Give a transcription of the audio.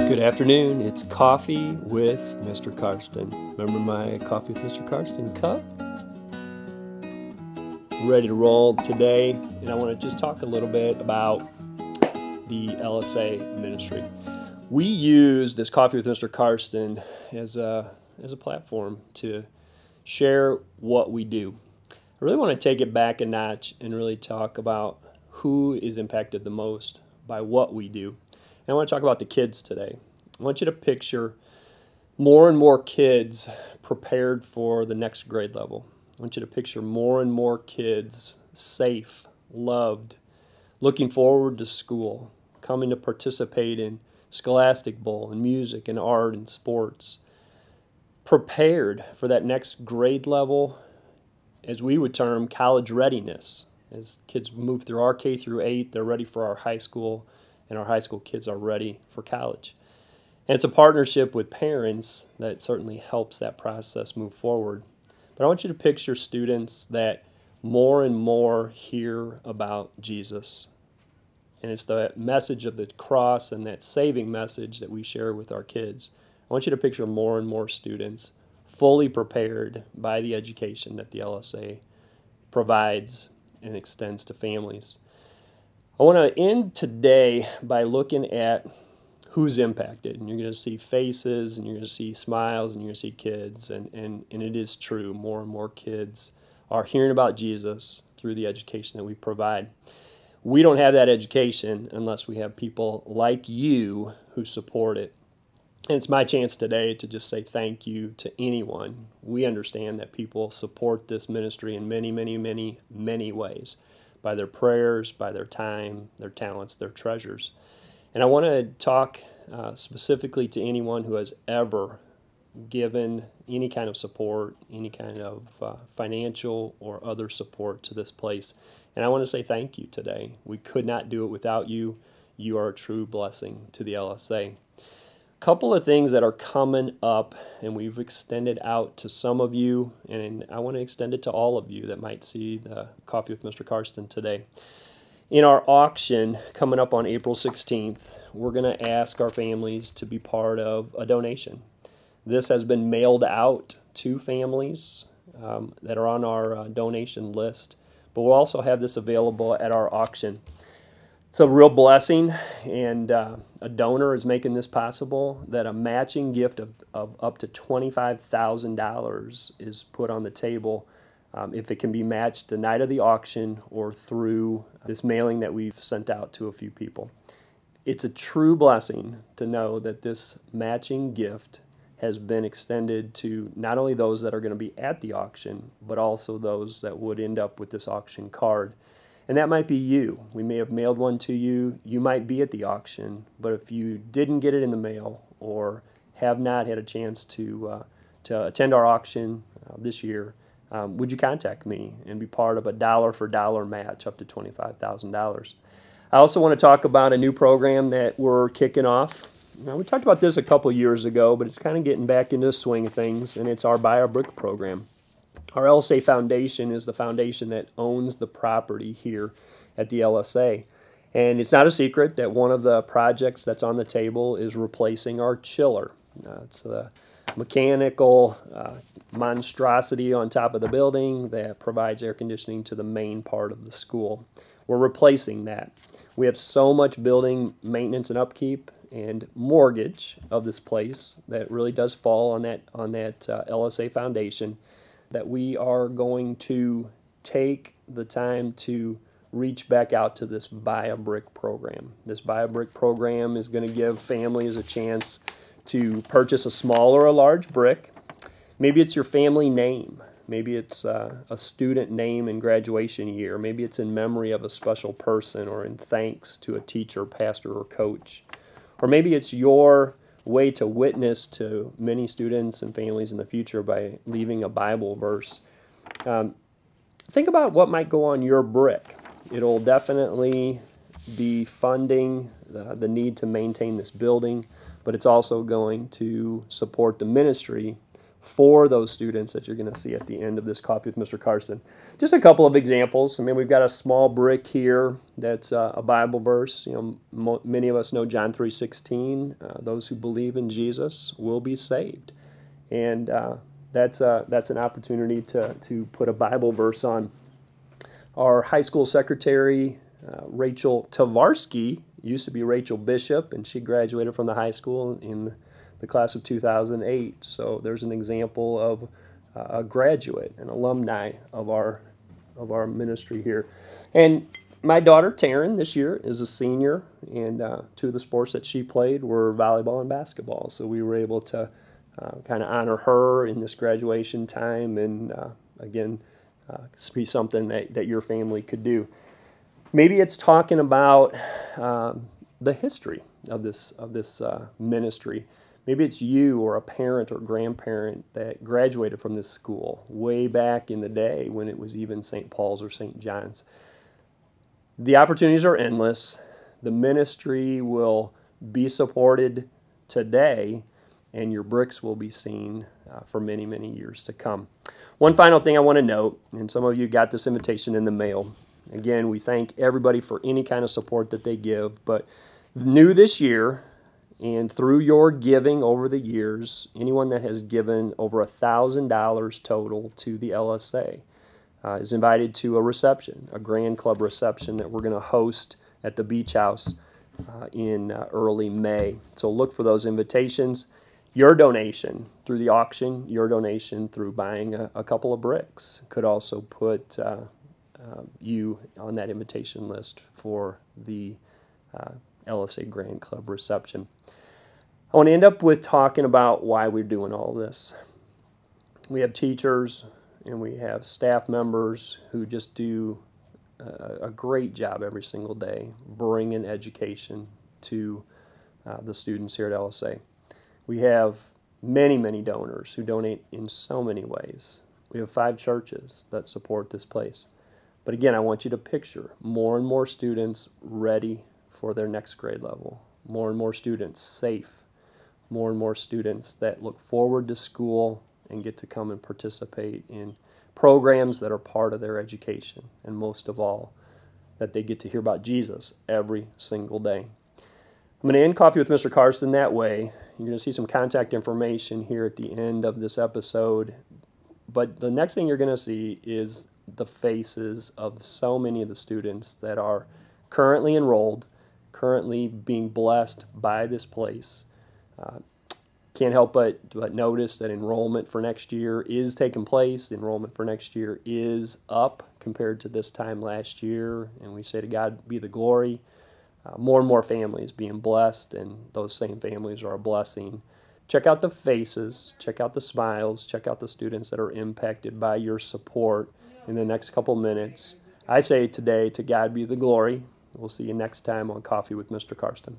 Good afternoon. It's Coffee with Mr. Karsten. Remember my Coffee with Mr. Karsten cup? Ready to roll today, and I want to just talk a little bit about the LSA ministry. We use this Coffee with Mr. Karsten as a platform to share what we do. I really want to take it back a notch and really talk about who is impacted the most by what we do. And I want to talk about the kids today. I want you to picture more and more kids prepared for the next grade level. I want you to picture more and more kids safe, loved, looking forward to school, coming to participate in Scholastic Bowl and music and art and sports, prepared for that next grade level, as we would term college readiness. As kids move through our K through 8, they're ready for our high school, and our high school kids are ready for college. And it's a partnership with parents that certainly helps that process move forward. But I want you to picture students that more and more hear about Jesus. And it's the message of the cross and that saving message that we share with our kids. I want you to picture more and more students fully prepared by the education that the LSA provides and extends to families. I want to end today by looking at who's impacted. And you're going to see faces, and you're going to see smiles, and you're going to see kids. And it is true. More and more kids are hearing about Jesus through the education that we provide. We don't have that education unless we have people like you who support it. And it's my chance today to just say thank you to anyone. We understand that people support this ministry in many, many, many, many ways. By their prayers, by their time, their talents, their treasures. And I want to talk specifically to anyone who has ever given any kind of support, any kind of financial or other support to this place. And I want to say thank you today. We could not do it without you. You are a true blessing to the LSA. Couple of things that are coming up, and we've extended out to some of you, and I want to extend it to all of you that might see the Coffee with Mr. Karsten today. In our auction coming up on April 16th, we're going to ask our families to be part of a donation. This has been mailed out to families that are on our donation list, but we'll also have this available at our auction. It's a real blessing, and a donor is making this possible, that a matching gift of up to $25,000 is put on the table if it can be matched the night of the auction or through this mailing that we've sent out to a few people. It's a true blessing to know that this matching gift has been extended to not only those that are going to be at the auction, but also those that would end up with this auction card. And that might be you. We may have mailed one to you. You might be at the auction, but if you didn't get it in the mail or have not had a chance to attend our auction this year, would you contact me and be part of a dollar-for-dollar match up to $25,000? I also want to talk about a new program that we're kicking off. Now, we talked about this a couple years ago, but it's kind of getting back into the swing of things, and it's our Buy a Brick program. Our LSA Foundation is the foundation that owns the property here at the LSA. And it's not a secret that one of the projects that's on the table is replacing our chiller. It's a mechanical monstrosity on top of the building that provides air conditioning to the main part of the school. We're replacing that. We have so much building maintenance and upkeep and mortgage of this place that really does fall on that LSA Foundation, that we are going to take the time to reach back out to this Buy a Brick program. This Buy a Brick program is going to give families a chance to purchase a small or a large brick. Maybe it's your family name. Maybe it's a student name in graduation year. Maybe it's in memory of a special person or in thanks to a teacher, pastor, or coach. Or maybe it's your way to witness to many students and families in the future by leaving a Bible verse. Think about what might go on your brick. It'll definitely be funding the need to maintain this building, but it's also going to support the ministry for those students that you're going to see at the end of this Coffee with Mr. Karsten. Just a couple of examples. I mean, we've got a small brick here that's a Bible verse. You know, many of us know John 3:16. Those who believe in Jesus will be saved, and that's an opportunity to put a Bible verse on. Our high school secretary, Rachel Tavarsky, used to be Rachel Bishop, and she graduated from the high school in the class of 2008. So there's an example of a graduate, an alumni of our ministry here. And my daughter, Taryn, this year is a senior, and two of the sports that she played were volleyball and basketball. So we were able to kind of honor her in this graduation time, and again, be something that your family could do. Maybe it's talking about the history of this ministry. Maybe it's you or a parent or grandparent that graduated from this school way back in the day when it was even St. Paul's or St. John's. The opportunities are endless. The ministry will be supported today, and your bricks will be seen for many, many years to come. One final thing I want to note, and some of you got this invitation in the mail. Again, we thank everybody for any kind of support that they give, but new this year, and through your giving over the years, anyone that has given over $1,000 total to the LSA is invited to a reception, a grand club reception that we're going to host at the beach house in early May. So look for those invitations. Your donation through the auction, your donation through buying a couple of bricks could also put you on that invitation list for the LSA Grand Club reception. I want to end up with talking about why we're doing all this. We have teachers and we have staff members who just do a great job every single day bringing education to the students here at LSA. We have many, many donors who donate in so many ways. We have 5 churches that support this place. But again, I want you to picture more and more students ready for their next grade level, more and more students safe, more and more students that look forward to school and get to come and participate in programs that are part of their education, and most of all, that they get to hear about Jesus every single day. I'm going to end Coffee with Mr. Karsten that way. You're going to see some contact information here at the end of this episode, but the next thing you're going to see is the faces of so many of the students that are currently enrolled, currently being blessed by this place. Can't help but notice that enrollment for next year is taking place. The enrollment for next year is up compared to this time last year, and we say to God be the glory. More and more families being blessed, and those same families are a blessing. Check out the faces, check out the smiles, check out the students that are impacted by your support in the next couple minutes. I say today, to God be the glory. We'll see you next time on Coffee with Mr. Karsten.